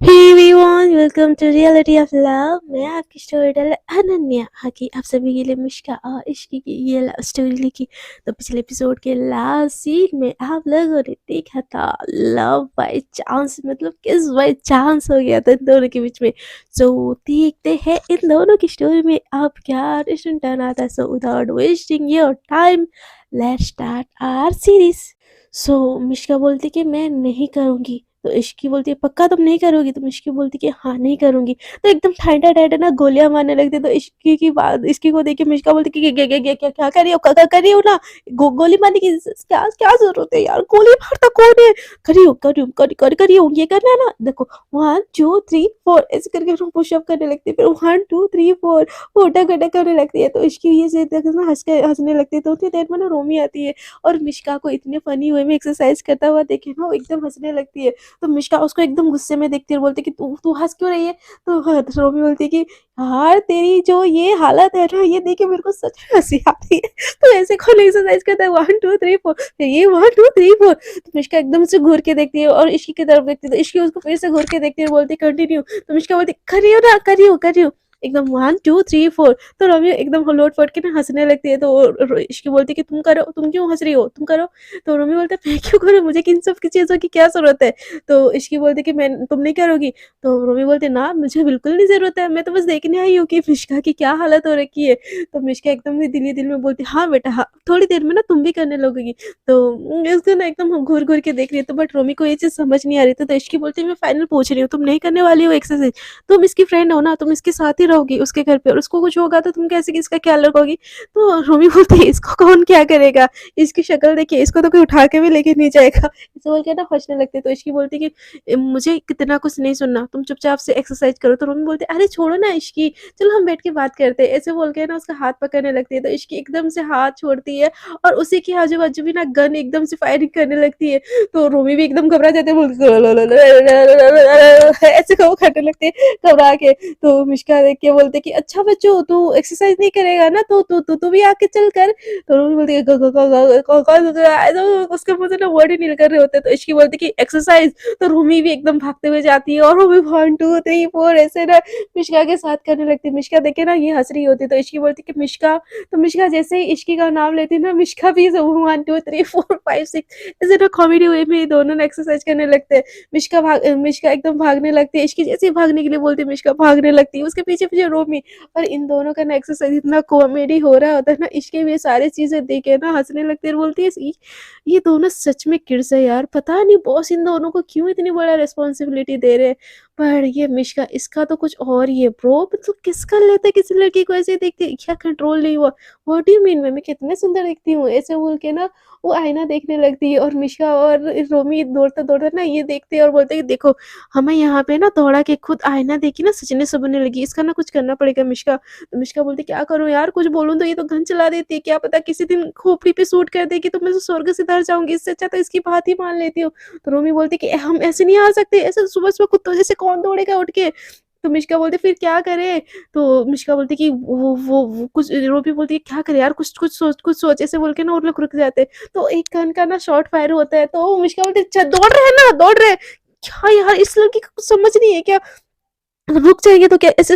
Hey everyone, welcome to reality of love. मैं आपकी story teller Ananya hockey आप सभी के लिए मिश्का और इश्क की ये लव स्टोरी लिखी। तो पिछले एपिसोड के लास्ट सीन में आप लोगों ने देखा था लव बाय चांस, मतलब किस बाय चांस हो गया था इन दोनों के बीच में। सो देखते हैं इन दोनों की स्टोरी में अब क्या रिलेशन टर्न आता है। So without wasting your time, let's start our series. So Mishka बोलती कि मैं नहीं करूँगी, तो इश्की बोलती है पक्का तुम नहीं करोगी? तो मिश्की बोलती कि हाँ नहीं करूँगी। तो एकदम ठंडा-ठंडा ना गोलियाँ मारने लगती है। तो इश्की की बात इश्की को देख के मिश्का बोलती कि क्या कर रही हो? कर रही हो ना? गोली मारने की क्या क्या ज़रूरत है यार? गोली मारता कौन है? कर रही हूँ, ये करना है ना? देखो 1 2 3 4 ऐसे करके हम पुशअप करने लगती है। फिर 1 2 3 4 वो उठक-उठक करने लगती है। तो इश्की ये से देख ना हँसने लगती है। तो उतनी देर में ना रोमी आती है और मिश्का को इतने फनी वे में एक्सरसाइज़ करता हुआ देखे ना वो एकदम हँसने लगती है। तो मिश्का उसको एकदम गुस्से में देखती है और बोलती है कि तू तू हँस क्यों रही है? तो रोमी बोलती है कि यार तेरी जो ये हालत है ना ये देख के मेरे को सच में हँसी आती है। तो ऐसे कौन एक्सरसाइज़ करता है 1 2 3 4 फिर ये 1 2 3 4। तो मिश्का एकदम से घूर के देखती है और इश्की की तरफ देखती है। तो इश्की उसको फिर से घूर के देखती है और बोलती है कंटिन्यू। तो मिश्का बोलती है कर रही हो ना? कर रही हूँ। एकदम 1 2 3 4। तो रोमी एकदम लोट-पोट के ना हँसने लगती है। तो इश्की बोलती है कि तुम करो, तुम क्यों हँस रही हो? तुम करो। तो रोमी बोलता है मैं क्यों करूँ? मुझे किन सब की चीज़ों की क्या ज़रूरत है? तो इश्की बोलती है कि मैं तुम नहीं करोगी? तो रोमी बोलती है ना मुझे बिल्कुल नहीं ज़रूरत है, मैं तो बस देखने आई हूँ कि मिश्का की क्या हालत हो रखी है। तो मिश्का एकदम से दिल ही दिल में बोलती है हाँ बेटा हाँ, थोड़ी देर में ना तुम भी करने लगोगी। तो उसको ना एकदम घूर-घूर के देख रही है। तो बट रोमी को ये चीज़ समझ नहीं आ रही थी। तो इश्की बोलती है मैं फाइनल पूछ रही हूँ, तुम नहीं करने वाली हो एक्सरसाइज़? तुम इसकी फ्रेंड हो ना, तुम इसके साथ ही रहोगी उसके घर पे और उसको कुछ होगा तो तुम कैसे किसका ख्याल रखोगी? तो रोमी बोलती है इसको कौन क्या करेगा? इसकी शक्ल देखिए, इसको तो कोई उठा के भी लेके नहीं जाएगा। ऐसे बोल के ना हँसने लगती है। तो इश्की बोलती है कि मुझे कितना कुछ नहीं सुनना, तुम चुपचाप से एक्सरसाइज़ करो। तो रोमी बोलती है अरे छोड़ो ना इश्की, चलो हम बैठ के बात करते हैं। ऐसे बोल के ना उसका हाथ पकड़ने लगती है। तो इश्की एकदम से हाथ छोड़ती है और उसी के आजू-बाजू भी ना गन एकदम से फायरिंग करने लगती है। तो रोमी भी एकदम घबरा जाते हैं, बोलती ऐसे वो करने लगते हैं घबरा के। तो मिश्का देख के बोलते कि अच्छा बच्चू तू एक्सरसाइज नहीं करेगा ना, तो तू भी आके चल कर। तो रोमी बोलती है तो उसके मुंह से ना वर्ड ही नहीं निकल रहे होते। तो इश्की बोलती कि एक्सरसाइज। तो रूमी भी एकदम भागते हुए जाती है और वो भी 1 2 3 4 ऐसे ना मिश्का के साथ करने लगती है। मिश्का देखे ना ये हंस रही होती है। तो इश्की बोलती कि मिश्का। तो मिश्का जैसे ही इश्की का नाम लेती है ना मिश्का भी 1 2 3 4 5 6 ऐसे ना कॉमेडी वे में दोनों ना एक्सरसाइज करने लगते हैं। मिश्का एकदम भागने लगती है। इश्की जैसे ही भागने के लिए बोलती है मिश्का भागने लगती है। उसके पीछे-पीछे रोमी। और इन दोनों का ना एक्सरसाइज इतना कॉमेडी हो रहा होता है ना, इश्की भी ये सारी चीज़ें देख के ना हँसने लगती है और बोलती है ये दोनों सच में किड्स है यार, पता नहीं बॉस इन दोनों को क्यों इतनी बड़ा रिस्पॉन्सिबिलिटी दे रहे हैं। पर ये मिश्का इसका तो कुछ और ही है ब्रो, मतलब किस कर लेता है किसी लड़की को ऐसे देखते क्या कंट्रोल नहीं हुआ? व्हाट डू यू मीन मैं कितने सुंदर दिखती हूँ? ऐसे बोल के ना वो आईना देखने लगती है और मिश्का और रोमी दौड़ते-दौड़ते ना ये देखते हैं और बोलते हैं कि देखो हमें यहाँ पे ना दौड़ा के खुद आईना देखी ना सजने-संवरने लगी, इसका ना कुछ करना पड़ेगा मिश्का। तो मिश्का बोलती क्या करूँ यार, कुछ बोलूँ तो ये तो गन चला देती है, क्या पता किसी दिन खोपड़ी पे सूट कर देगी तो मैं तो स्वर्ग से सिधार जाऊँगी, इससे अच्छा तो इसकी बात ही मान लेती हूँ। तो रोमी बोलती कि हम ऐसे नहीं आ सकते, ऐसे सुबह-सुबह कुत्तों जैसे कौन दौड़ेगा उठ के? तो मिश्का बोलती फिर क्या करें? तो मिश्का बोलती कि वो कुछ रोमी बोलती है क्या करें यार, कुछ सोच ऐसे बोल के ना और लोग रुक जाते हैं। तो एक गन का ना शॉट फायर होता है तो मिश्का बोलती है अच्छा दौड़ रहे हैं ना, दौड़ रहे हैं। क्या यार इस लड़की को कुछ समझ नहीं है क्या? रुक जाएँगे तो क्या ऐसे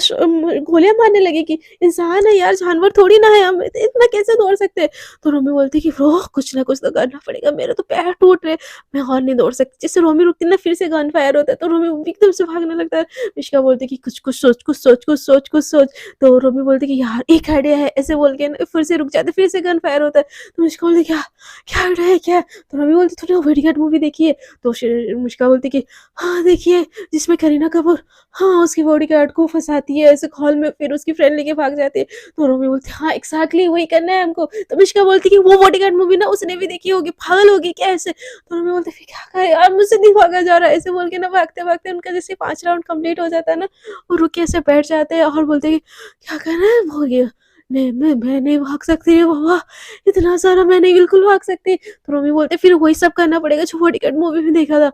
गोलियाँ मारने लगेगी? इंसान है यार, जानवर थोड़ी ना है हम, इतना कैसे दौड़ सकते हैं? तो रोमी बोलती है कि ब्रो कुछ ना कुछ तो करना पड़ेगा, मेरे तो पैर टूट रहे हैं, मैं और नहीं दौड़ सकती। जैसे रोमी रुकती है ना फिर से गन फायर होता है तो रोमी एकदम से भागने लगता है। मिश्का बोलती है कि कुछ सोच। तो रोमी बोलती है कि यार एक आइडिया है, ऐसे बोल के ना फिर से रुक जाते, फिर से गन फायर होता है। तो मिश्का बोलती है क्या? क्या आइडिया है क्या? तो रोमी बोलती है तूने वो बॉडीगार्ड मूवी देखी है? तो मिश्का बोलती है कि हाँ, देखिए जिसमें करीना कपूर हाँ, उसकी बॉडीगार्ड को फँसाती है ऐसे हॉल में, फिर उसकी फ्रेंड लेके भाग जाती है। तो रोमी बोलती है, "हाँ, एग्ज़ैक्टली वही करना है हमको।" तो मिश्का बोलती है कि वो बॉडीगार्ड मूवी ना उसने भी देखी होगी, पागल होगी क्या ऐसे? तो रोमी बोलती है, "फिर क्या करें यार, मुझसे नहीं भागा जा रहा है।" ऐसे बोल के ना भागते-भागते उनका जैसे 5 राउंड कंप्लीट हो जाता है ना, वो रुक के ऐसे बैठ जाते हैं और बोलते हैं कि, "क्या करना है?" वो ये मैं नहीं भाग सकती रे बाबा, इतना सारा मैं नहीं बिल्कुल भाग सकती। तो रोमी बोलते हैं, "फिर वही सब करना पड़ेगा जो बॉडीगार्ड मूवी में देखा था।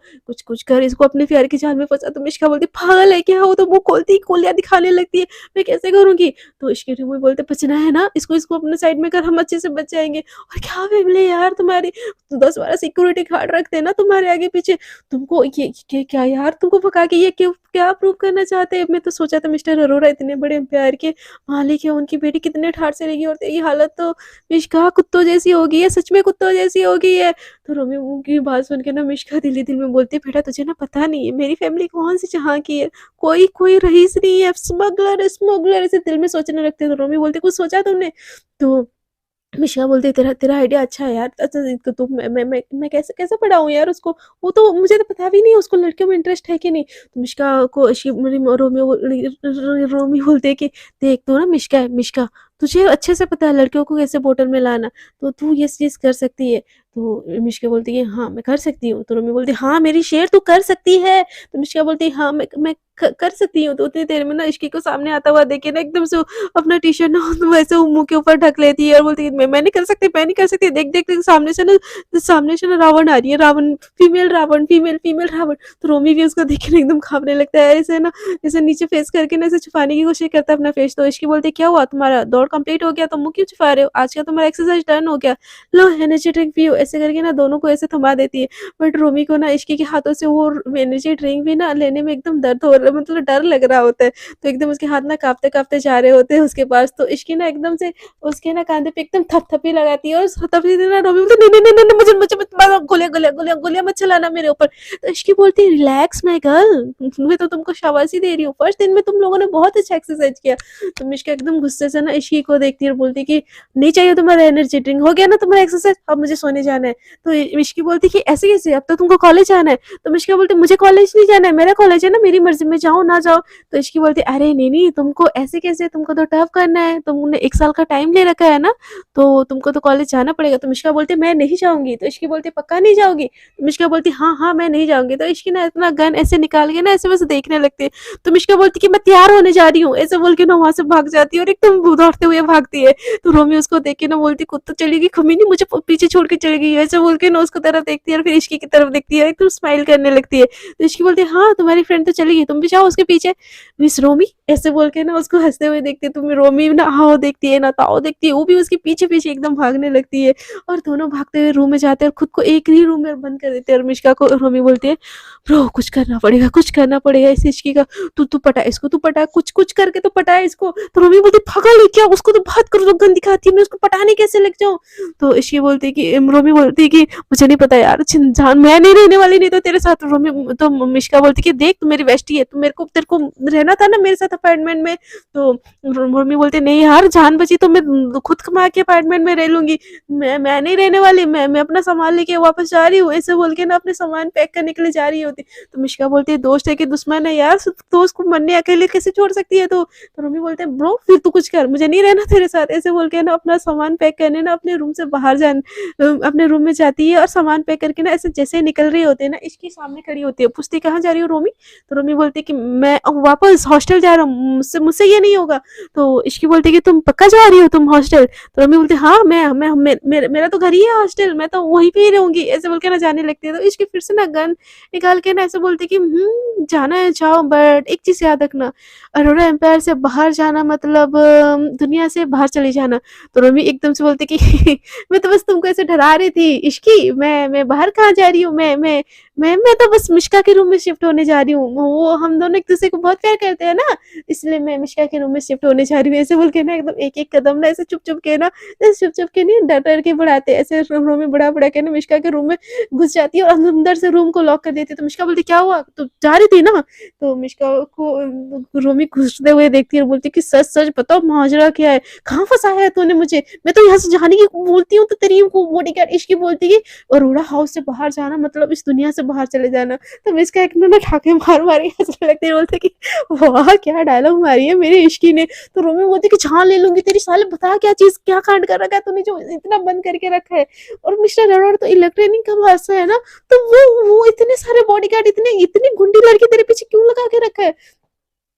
कुछ कर इसको अपने प्यार की जाल में फँसा।" तो मिश्का बोलती पागल है क्या, वो तो मुँह खोलती ही गोलियाँ दिखाने लगती है, मैं कैसे करूँगी? तो इश्क रिमूवी बोलते बचना है ना, इसको अपने साइड में कर, हम अच्छे से बच जाएँगे। और क्या फैमिली यार तुम्हारी, 10-12 सिक्योरिटी गार्ड रखते हैं ना तुम्हारे आगे पीछे, तुमको ये क्या यार तुमको भगा के ये क्यों क्या प्रूव करना चाहते हैं? मैं तो सोचा था मिस्टर अरोरा इतने बड़े एम्पायर के मालिक हैं, उनकी बेटी कितने ठाट से रहेगी और तेरी हालत तो मिष्का कुत्तों जैसी हो गई है, सच में कुत्तों जैसी हो गई है। तो रोमियो की बात सुन के ना मिष्का दिल ही दिल में बोलती है, बेटा तुझे ना पता नहीं है मेरी फैमिली कौन-सी जहाँ की है, कोई कोई रईस नहीं है, स्मगलर स्मगलर ऐसे दिल में सोचने लगते हैं। तो रोमियो बोलती है, कुछ सोचा तुमने? तो मिशा बोलती है, तेरा तेरा आइडिया अच्छा है यार। अच्छा तो मैं कैसे कैसे पढ़ाऊँ यार उसको? वो तो मुझे तो पता भी नहीं है उसको लड़कियों में इंटरेस्ट है कि नहीं। तो मिष्का को रोमियो बोलते हैं कि देख तू ना मिष्का है, मिष्का तुझे अच्छे से पता है लड़कियों को कैसे बॉटल में लाना, तो तू ये चीज़ कर सकती है। तो मिष्का बोलती है, हाँ, मैं कर सकती हूँ। तो रोमियो बोलती है, हाँ, मेरी शेर तू कर सकती है। तो मिष्का बोलती है, हाँ, मैं कर सकती हूँ। तो उतनी देर में ना इश्की को सामने आता हुआ देख के ना एकदम से अपना टी-शर्ट ना वैसे वो मुँह के ऊपर ढक लेती है और बोलती है, मैं नहीं कर सकती, मैं नहीं कर सकती। देख सामने से ना रावण आ रही है, रावण, फीमेल रावण। तो रोमी भी उसको देख के ना एकदम काँपने लगता है। ऐसे ना ऐसे नीचे फेस करके ना ऐसे छुपाने की कोशिश करता है अपना फेस। तो इश्की बोलती है, क्या हुआ तुम्हारा दौड़ कंप्लीट हो गया तो मुँह क्यों छुपा रहे हो? आज का तुम्हारा एक्सरसाइज डन हो गया। लो एनर्जी ड्रिंक पियो। ऐसे करके ना दोनों को ऐसे थमा देती है। बट रोमी को ना इश्की के हाथों से वो एनर्जी ड्रिंक भी ना लेने में एकदम दर्द हो रहा है, मतलब डर लग रहा होता है। तो एकदम उसके हाथ ना काँपते-काँपते जा रहे होते हैं उसके पास। तो इश्की ना एकदम से उसके ना कंधे पे एकदम थपथपी लगाती है और थपथपी देना रोमी बोलती है, नहीं, नहीं, नहीं, नहीं, मुझे मुझे मत मारो, गोलियाँ मत चलाना मेरे ऊपर। तो इश्की बोलती है, रिलैक्स माय गर्ल, मैं तो तुमको शाबाशी दे रही हूँ। फर्स्ट दिन में तुम लोगों ने बहुत अच्छा एक्सरसाइज किया। तो मिश्का एकदम गुस्से से ना इश्की को देखती है और बोलती है कि नहीं चाहिए तुम्हारा एनर्जी ड्रिंक, हो गया ना तुम्हारा एक्सरसाइज, अब मुझे सोने जाना है। तो मिश्की बोलती है कि ऐसे कैसे, अब तो तुमको कॉलेज जाना है। तो मिश्का बोलती है, मुझे कॉलेज नहीं जाना है, मेरा कॉलेज है ना, मेरी मर्जी में जाओ ना जाओ। तो इश्की बोलती है, अरे नहीं तुमको ऐसे कैसे, तुमको तो टफ करना है, तुमने 1 साल का टाइम ले रखा है ना, तो तुमको तो कॉलेज जाना पड़ेगा। तो मिश्का बोलती है, मैं नहीं जाऊँगी। तो इश्की बोलती है, पक्का नहीं जाओगी? तो मिश्का बोलती है, हाँ, मैं नहीं जाऊँगी। तो इश्की ना अपना गन ऐसे निकाल के ना ऐसे बस देखने लगती है। तो मिश्का बोलती है कि मैं तैयार होने जा रही हूँ, ऐसे बोल के ना वहाँ से भाग जाती है और एकदम दौड़ते हुए भागती है। तो रोमी उसको देख के ना बोलती, कुत्ता चली गई, कमीनी मुझे पीछे छोड़ के चली गई, ऐसे बोल के ना उसको तरफ देखती है और फिर इश्की की तरफ देखती है, एकदम स्माइल करने लगती है। तो इश्की बोलती है, हाँ, तुम्हारी फ्रेंड तो चली गई, तुम भी जाओ उसके पीछे। मिस रोमी ऐसे बोल के ना उसको हँसते हुए देखती है। तो रोमी ना हाओ देखती है ना ताओ देखती है, वो भी उसके पीछे-पीछे एकदम भागने लगती है और दोनों भागते हुए रूम में जाते हैं और खुद को एक ही रूम में बंद कर देते हैं और मिश्का को रोमी बोलती है, ब्रो कुछ करना पड़ेगा इस इश्की का, तू पटा इसको, तू पटा, कुछ करके तो पटा इसको। तो रोमी बोलती है, पागल है क्या, उसको तो बात करो तो गन दिखाती है, मैं उसको पटाने कैसे लग जाऊँ? तो इश्की बोलती है कि रोमी बोलती है कि मुझे नहीं पता यार, जान मैं नहीं रहने वाली नहीं तो तेरे साथ। रोमी तो मिश्का बोलती है कि देख तू मेरी बेस्टी है, तू तेरे को रहना था ना मेरे साथ अपार्टमेंट में। तो मम्मी बोलते नहीं यार, जान बची तो मैं खुद कमा के अपार्टमेंट में रह लूंगी, मैं नहीं रहने वाली, मैं अपना सामान लेके वापस जा रही हूँ, ऐसे बोल के ना अपने सामान पैक करने के लिए जा रही होती। तो मिश्का बोलती है, दोस्त है कि दुश्मन है यार, दोस्त को मरने अकेले कैसे छोड़ सकती है? तो मम्मी बोलते हैं, ब्रो फिर तू कुछ कर, मुझे नहीं रहना तेरे साथ, ऐसे बोल के ना अपना सामान पैक करने ना अपने रूम से बाहर अपने रूम में जाती है और सामान पैक करके ना ऐसे जैसे निकल रही होते हैं ना, इसके सामने खड़ी होती है, पूछती कहाँ जा रही हो रोमी? तो रोमी बोलती है कि मैं वापस हॉस्टल जा रहा हूँ, मुझसे ये नहीं होगा। तो इश्की बोलती है कि तुम पक्का जा रही हो तुम हॉस्टल? तो रोमी बोलती है, हाँ, मेरा तो घर ही है हॉस्टल, मैं तो वहीं पे ही रहूंगी, ऐसे बोल के ना जाने लगती है। तो इश्की फिर से ना गन निकाल के ना ऐसे बोलती है कि जाना है जाओ, बट एक चीज याद रखना, अरोरा एम्पायर से बाहर जाना मतलब दुनिया से बाहर चले जाना। तो रोमी एकदम से बोलती कि मैं तो बस तुमको ऐसे डरा रही थी इश्की, मैं बाहर कहाँ जा रही हूँ, मैं तो बस मिश्का के रूम में शिफ्ट होने जा रही हूँ, वो हम दोनों एक दूसरे को बहुत प्यार करते हैं ना, इसलिए मैं मिश्का के रूम में शिफ्ट होने जा रही हूँ, ऐसे बोल के ना एकदम एक एक कदम ना ऐसे चुप के ना, ऐसे चुप के नहीं डर डर के बढ़ाते, ऐसे रूम में बढ़ा के ना मिश्का के रूम में घुस जाती है और अंदर से रूम को लॉक कर देती है। तो मिश्का बोलती, क्या हुआ, तो जा रही थी ना? तो मिश्का को रोमी घुसते हुए देखती है और बोलती कि सच सच बताओ माजरा क्या है, कहाँ फंसाया है तूने मुझे, मैं तो यहाँ से जाने की बोलती हूँ तो तेरी को बॉडीगार्ड इश्की बोलती है अरोड़ा हाउस से बाहर जाना मतलब इस दुनिया से बाहर चले जाना। तो इसका एक ना ठाके मार के हंसने लगती है, बोलते कि वाह क्या डायलॉग मारी है मेरी इश्की ने। तो रोमी बोलती कि जान ले लूंगी तेरी, साले बता क्या चीज क्या कांड कर रखा है तूने जो इतना बंद करके रखा है। और मिस्टर अरोड़ा तो इलेक्ट्रॉनिक का भाषा है ना, तो वो इतने सारे बॉडीगार्ड इतनी गुंडी लड़की तेरे पीछे क्यों लगा के रखा है?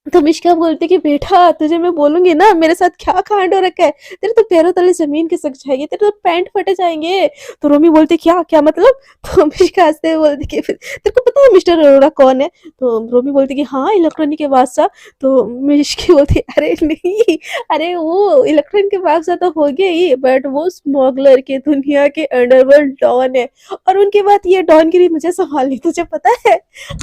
तो मिष्का बोलती कि बेटा तुझे मैं बोलूँगी ना मेरे साथ क्या कांड हो रखा है, तेरे तो पैरों तले ज़मीन खिसक जाएगी, तेरे तो पैंट फटे जाएँगे। तो रोमी बोलती क्या क्या मतलब? तो मिष्का हँसते हुए बोलती कि फिर तेरे को पता है मिस्टर अरोड़ा कौन है? तो रोमी बोलती कि हाँ, इलेक्ट्रॉनिक के बादशाह। तो मिष्की बोलती अरे नहीं, अरे वो इलेक्ट्रॉनिक के बादशाह तो हो गए ही, बट वो स्मगलर के दुनिया के अंडरवर्ल्ड डॉन है, और उनके बाद ये डॉनगिरी मुझे सँभालनी, तुझे पता है?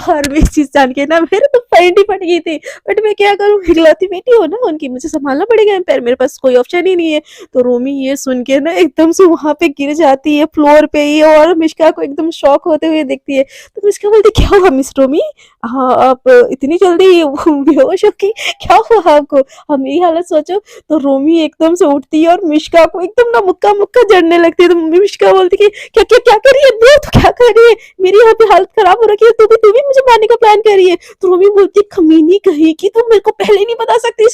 और भी चीज़ जान के ना मेरे तो पैंट ही फट गई थी। बट मैं क्या करूँ, इकलौती बेटी हूँ ना उनकी, मुझे सँभालना पड़ेगा एम्पायर, मेरे पास कोई ऑप्शन ही नहीं है। तो रोमी ये सुन के ना एकदम से वहाँ पे गिर जाती है फ्लोर पे ही, और मिष्का को एकदम शॉक होते हुए देखती है। तो मिष्का बोलती क्या हुआ मिस रोमी? हाँ, आप इतनी जल्दी बेहोश हो गई, क्या हुआ आपको? अब मेरी हालत सोचो। तो रोमी एकदम से उठती है और मिष्का को एकदम ना मुक्का-मुक्का जड़ने लगती है। तो मिष्का बोलती कि क्या क्या क्या कर रही है? बोल तू क्या कर रही है? मेरी यहाँ पे हालत खराब हो रखी है, तू भी मुझे मारने का प्लान कर रही है। तो रोमी बोलती है कमीनी कहीं की, तुम मेरे को पहले नहीं बता सकती